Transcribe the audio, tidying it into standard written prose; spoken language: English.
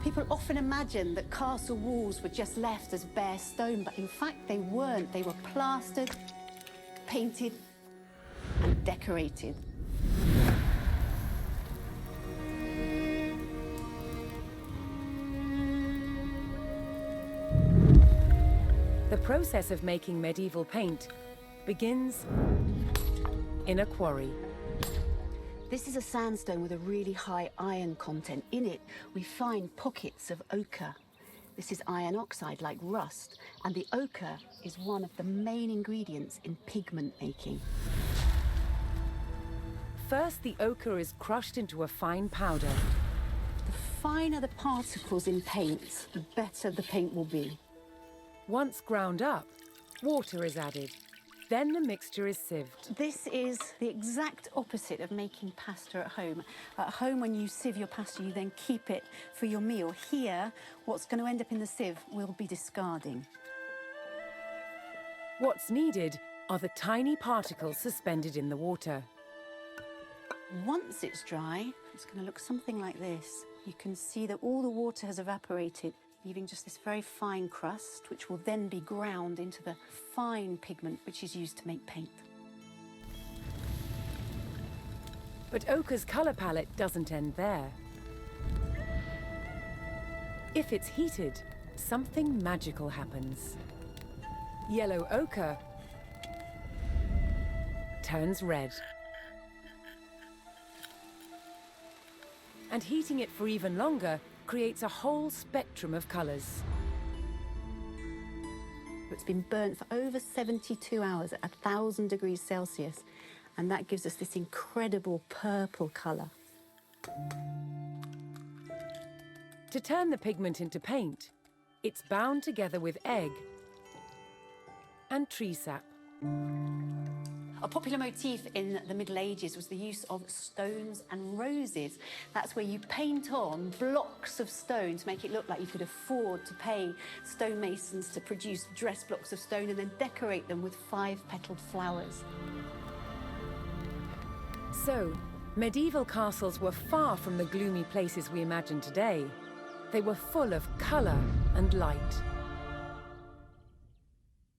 People often imagine that castle walls were just left as bare stone, but in fact they weren't. They were plastered, painted, and decorated. The process of making medieval paint begins in a quarry. This is a sandstone with a really high iron content. In it, we find pockets of ochre. This is iron oxide, like rust, and the ochre is one of the main ingredients in pigment making. First, the ochre is crushed into a fine powder. The finer the particles in paint, the better the paint will be. Once ground up, water is added. Then the mixture is sieved. This is the exact opposite of making pasta at home. At home, when you sieve your pasta, you then keep it for your meal. Here, what's going to end up in the sieve will be discarding. What's needed are the tiny particles suspended in the water. Once it's dry, it's going to look something like this. You can see that all the water has evaporated, leaving just this very fine crust, which will then be ground into the fine pigment which is used to make paint. But ochre's colour palette doesn't end there. If it's heated, something magical happens. Yellow ochre turns red. And heating it for even longer creates a whole spectrum of colours. It's been burnt for over 72 hours at 1,000 degrees Celsius, and that gives us this incredible purple colour. To turn the pigment into paint, it's bound together with egg and tree sap. A popular motif in the Middle Ages was the use of stones and roses. That's where you paint on blocks of stone to make it look like you could afford to pay stonemasons to produce dress blocks of stone and then decorate them with 5-petaled flowers. So, medieval castles were far from the gloomy places we imagine today. They were full of colour and light.